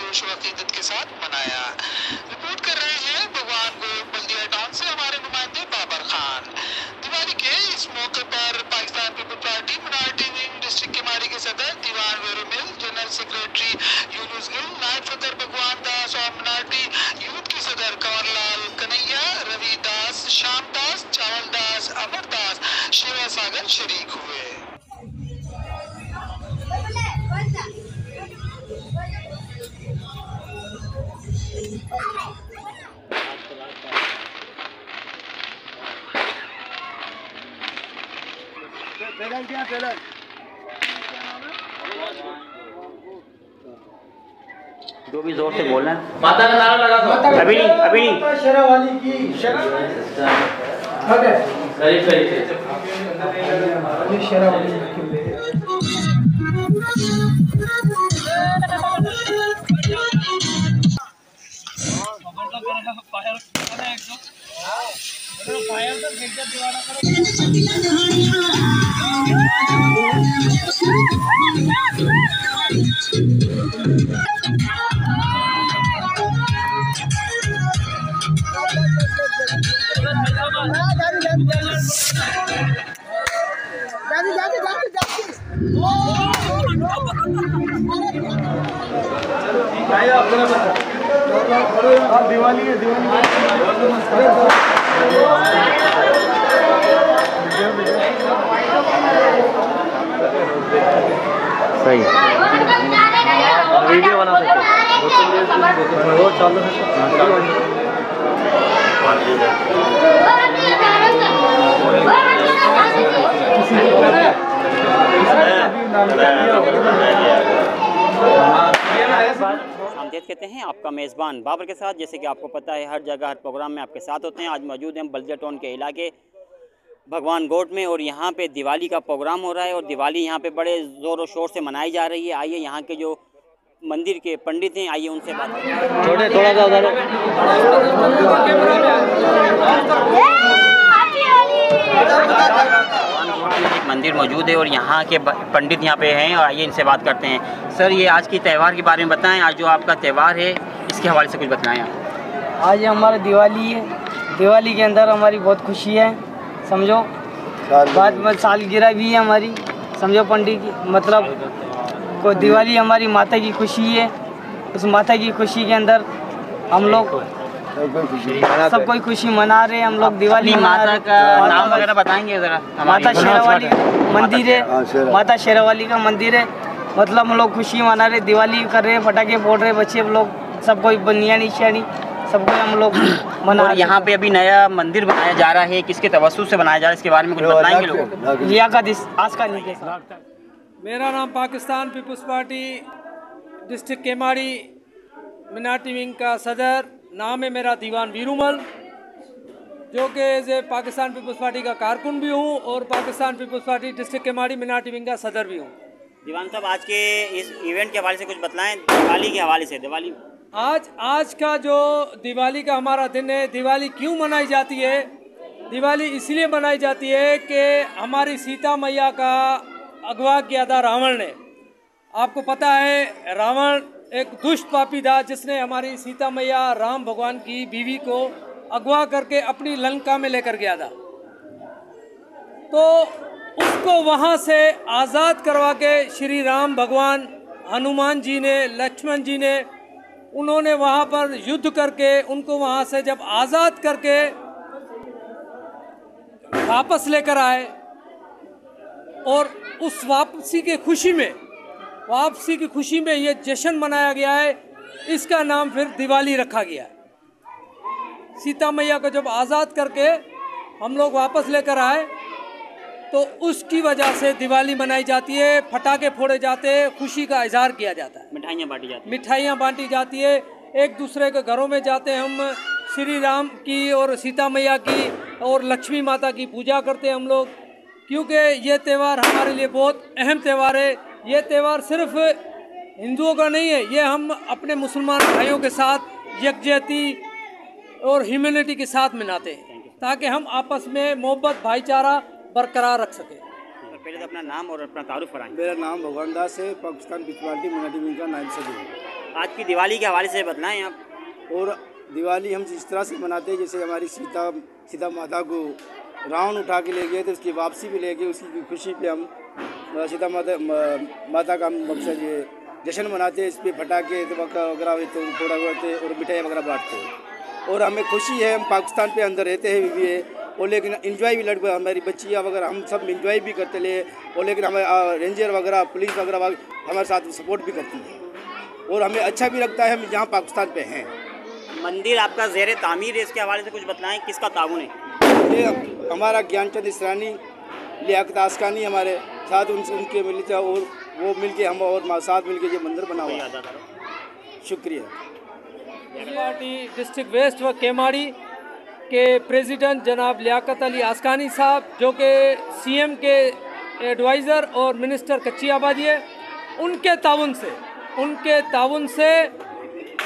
जोश व अकीदत के साथ मनाया। रिपोर्ट कर रहे हैं भगवान गोट बल्दिया टाउन से हमारे नुमाइंदे बाबर खान। दिवाली के इस मौके पर Pakistan peoples party minority wing district Keamari के सदर Diwan Veerumal, general secretary Yunus Gill, नायब सदर भगवान दास और मिनारिटी यूथ की सदर कंवरलाल कन्हैया, रवि दास, श्याम दास, चावल दास, अमर दास, शिवा सागर शरीक हुए। जो भी जोर से बोलना है। माता का नारा लगा दो। अभी नहीं शेरावाली की शेरावाली दिवाली है सही वीडियो बना सकते वो चालू सामदेद कहते हैं आपका मेज़बान बाबर के साथ। जैसे कि आपको पता है हर जगह हर प्रोग्राम में आपके साथ होते हैं। आज मौजूद हैं बल्दिया टाउन के इलाके भगवान गोट में और यहाँ पे दिवाली का प्रोग्राम हो रहा है और दिवाली यहाँ पे बड़े ज़ोर और शोर से मनाई जा रही है। आइए यहाँ के जो मंदिर के पंडित हैं आइए उनसे बात करें। थोड़ा सा उधर एक मंदिर मौजूद है और यहाँ के पंडित यहाँ पे हैं और आइए इनसे बात करते हैं। सर ये आज की त्यौहार के बारे में बताएं। आज जो आपका त्यौहार है इसके हवाले से कुछ बताएं आप। आज हमारा दिवाली है। दिवाली के अंदर हमारी बहुत खुशी है, समझो। बाद में सालगिरह भी है हमारी, समझो पंडित की। मतलब को दिवाली हमारी माता की खुशी है। उस माता की खुशी के अंदर हम लोग सब कोई खुशी मना रहे हैं। हम लोग दिवाली माता का नाम वगैरह बताएंगे ज़रा। माता शेरावाली मंदिर है, माता शेरावाली का मंदिर है। मतलब हम लोग खुशी मना रहे, दिवाली कर रहे, पटाखे फोड़ रहे बच्चे लोग, सब कोई बनियानी शियानी सबको हम लोग मना रहे। यहाँ पे अभी नया मंदिर बनाया जा रहा है, किसके तवज्जुह से बनाया जा रहा है इसके बारे में कुछ बताएंगे लोग। लियाकत आसकानी के साथ। मेरा नाम Pakistan peoples party district Kemari minority wing का सदर नाम है मेरा दीवान वीरूमल, जो कि as a Pakistan peoples Party का कारकुन भी हूँ और Pakistan peoples party district Kemari minority wing का सदर भी हूँ। दीवान साहब आज के इस इवेंट के हवाले से कुछ बताएं, दिवाली के हवाले से। दिवाली आज का जो दिवाली का हमारा दिन है, दिवाली क्यों मनाई जाती है? दिवाली इसलिए मनाई जाती है कि हमारी सीता मैया का अगवा किया था रावण ने। आपको पता है रावण एक दुष्ट पापी था जिसने हमारी सीता मैया राम भगवान की बीवी को अगवा करके अपनी लंका में लेकर गया था। तो उसको वहाँ से आज़ाद करवा के श्री राम भगवान, हनुमान जी ने, लक्ष्मण जी ने, उन्होंने वहाँ पर युद्ध करके उनको वहाँ से जब आज़ाद करके वापस लेकर आए और उस वापसी की खुशी में ये जश्न मनाया गया है। इसका नाम फिर दिवाली रखा गया है। सीता मैया को जब आज़ाद करके हम लोग वापस लेकर आए तो उसकी वजह से दिवाली मनाई जाती है। पटाखे फोड़े जाते हैं, खुशी का इजहार किया जाता है, मिठाइयाँ बांटी जाती है, एक दूसरे के घरों में जाते हैं। हम श्री राम की और सीता मैया की और लक्ष्मी माता की पूजा करते हैं हम लोग, क्योंकि ये त्यौहार हमारे लिए बहुत अहम त्यौहार है। ये त्यौहार सिर्फ हिंदुओं का नहीं है, ये हम अपने मुसलमान भाइयों के साथ यकजहती और ह्यूमैनिटी के साथ मनाते हैं ताकि हम आपस में मोहब्बत भाईचारा बरकरार रख सकें। पहले तो अपना नाम और अपना तारुफ कराएं। मेरा नाम भगवान दास है, Pakistan peoples party minority wing का नायब सदर हूँ। आज की दिवाली के हवाले से बताएं आप। और दिवाली हम इस तरह से मनाते हैं जैसे हमारी सीता माता को रावण उठा के ले गए थे, उसकी वापसी भी ले गए, उसकी खुशी पे हम सीता माता का मकसद ये जश्न मनाते हैं। इस पर पटाखे वगैरह होते हैं, फोड़ा होते और मिठाई वगैरह बांटते हैं। और हमें खुशी है, हम पाकिस्तान पे अंदर रहते हैं भी है, और लेकिन इंजॉय भी लड़के हमारी बच्चियाँ वगैरह हम सब इंजॉय भी करते ले, और लेकिन हमें रेंजर वगैरह पुलिस वगैरह हमारे साथ सपोर्ट भी करती है और हमें अच्छा भी लगता है हम यहाँ पाकिस्तान पे हैं। मंदिर आपका ज़ेर तामीर है, इसके हवाले से कुछ बताएं, किसका ताउन है? ये हमारा ज्ञानचंद इसरानी, लियाकत आस्कानी हमारे साथ उनके मिलते हैं और वो मिलके हम और साथ मिलके ये मंदिर बना हुआ है। शुक्रिया। पार्टी डिस्ट्रिक्ट वेस्ट व केमाड़ी के प्रेसिडेंट जनाब लियाकत अली आस्कानी साहब, जो कि सीएम के एडवाइज़र और मिनिस्टर कच्ची आबादी है, उनके ताउन से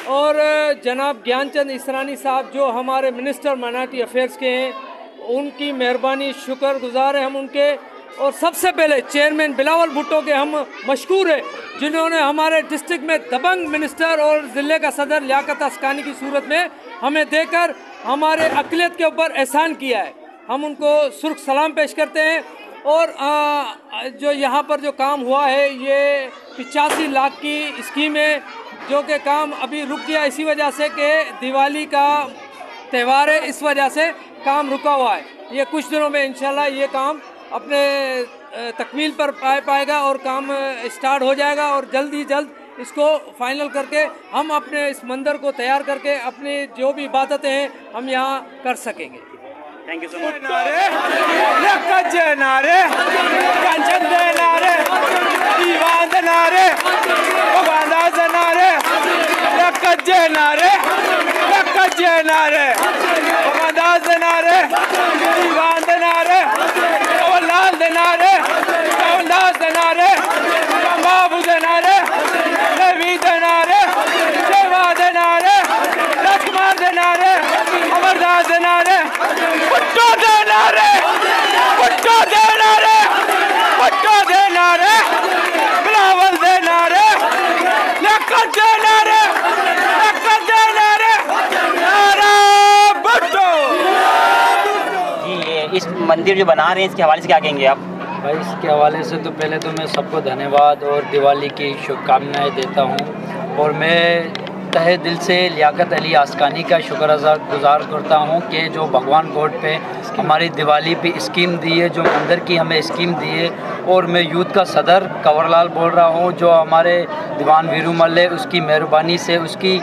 और जनाब ज्ञानचंद इसरानी साहब जो हमारे मिनिस्टर माइनॉरिटी अफेयर्स के हैं, उनकी मेहरबानी शुक्रगुजार है हम उनके। और सबसे पहले चेयरमैन बिलावल भुट्टो के हम मशकूर हैं, जिन्होंने हमारे डिस्ट्रिक्ट में दबंग मिनिस्टर और ज़िले का सदर लियाकत आस्कानी की सूरत में हमें देकर हमारे अक़लियत के ऊपर एहसान किया है। हम उनको सुर्ख सलाम पेश करते हैं। और जो यहाँ पर जो काम हुआ है, ये 85 लाख की स्कीम है, जो कि काम अभी रुक गया इसी वजह से कि दिवाली का त्यौहार है, इस वजह से काम रुका हुआ है। ये कुछ दिनों में इंशाल्लाह ये काम अपने तकमील पर पाएगा और काम स्टार्ट हो जाएगा और जल्द ही जल्द इसको फाइनल करके हम अपने इस मंदिर को तैयार करके अपनी जो भी इबादतें हैं हम यहाँ कर सकेंगे। Thank you so much. इस मंदिर जो बना रहे हैं, इसके हवाले से क्या कहेंगे आप? भाई इसके हवाले से तो पहले तो मैं सबको धन्यवाद और दिवाली की शुभकामनाएं देता हूं। और मैं तहे दिल से लियाकत अली आस्कानी का शुक्रगुजार करता हूं कि जो भगवान गॉड पे हमारी दिवाली पे स्कीम दी है, जो मंदिर की हमें स्कीम दी है। और मैं यूथ का सदर कंवरलाल बोल रहा हूं, जो हमारे दीवान वीरूमल है, उसकी मेहरबानी से, उसकी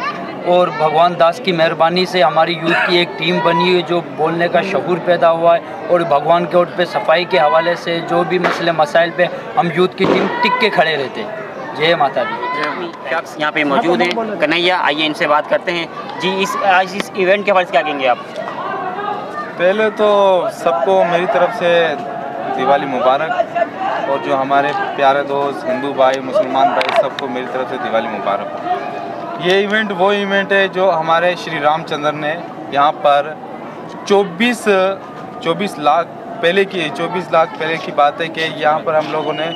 और भगवान दास की मेहरबानी से हमारी यूथ की एक टीम बनी है, जो बोलने का शऊर पैदा हुआ है। और भगवान के ओर पे सफाई के हवाले से जो भी मसले मसाइल पे हम यूथ की टीम टिक के खड़े रहते हैं। जय माता दी। शख्स यहाँ पे मौजूद हैं, कन्हैया, आइए इनसे बात करते हैं जी। आज इस इवेंट के हवाले से क्या कहेंगे आप? पहले तो सबको मेरी तरफ से दिवाली मुबारक, और जो हमारे प्यारे दोस्त हिंदू भाई, मुसलमान भाई, सबको मेरी तरफ से दिवाली मुबारक। ये इवेंट वो इवेंट है जो हमारे श्री रामचंद्र ने यहाँ पर 24 लाख पहले की बात है कि यहाँ पर हम लोगों ने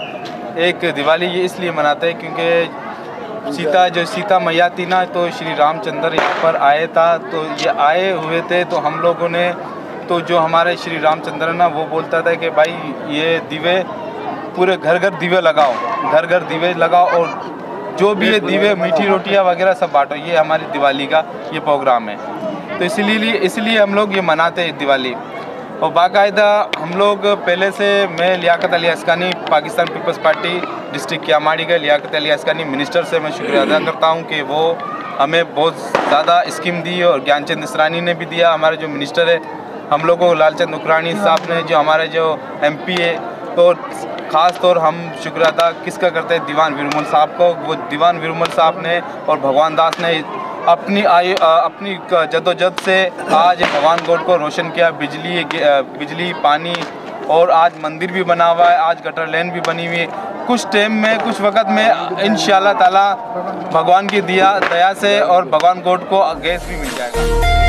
एक दिवाली ये इसलिए मनाते हैं क्योंकि सीता मैया थी ना, तो श्री रामचंद्र यहाँ पर आए था, तो ये आए हुए थे। तो हम लोगों ने, तो जो हमारे श्री रामचंद्र ना, वो बोलता था कि भाई ये दिवे पूरे घर घर दिवे लगाओ और जो भी ये दिवे, मीठी रोटियां वगैरह सब बांटो। ये हमारी दिवाली का ये प्रोग्राम है। तो इसलिए हम लोग ये मनाते हैं दिवाली। और बाकायदा हम लोग पहले से, मैं Liaquat Ali Askani, Pakistan peoples party district Keamari के लियाकत अली आस्कानी मिनिस्टर से मैं शुक्रिया अदा करता हूँ कि वो हमें बहुत ज़्यादा स्कीम दी और ज्ञानचंद इसरानी ने भी दिया। हमारे जो मिनिस्टर है हम लोगों को लालचंद नुकरानी साहब ने, जो हमारे जो MP है, तो ख़ास तौर हम शुक्रिया अदा किसका करते हैं, दीवान वीरूमल साहब को। वो दीवान वीरूमल साहब ने और भगवान दास ने अपनी जद्दोजहद से आज भगवान गॉड को रोशन किया। बिजली, पानी, और आज मंदिर भी बना हुआ है, आज गटर लेन भी बनी हुई है। कुछ टाइम में, कुछ वक्त में इंशाअल्लाह ताला भगवान की दया से और भगवान गॉड को गैस भी मिल जाएगा।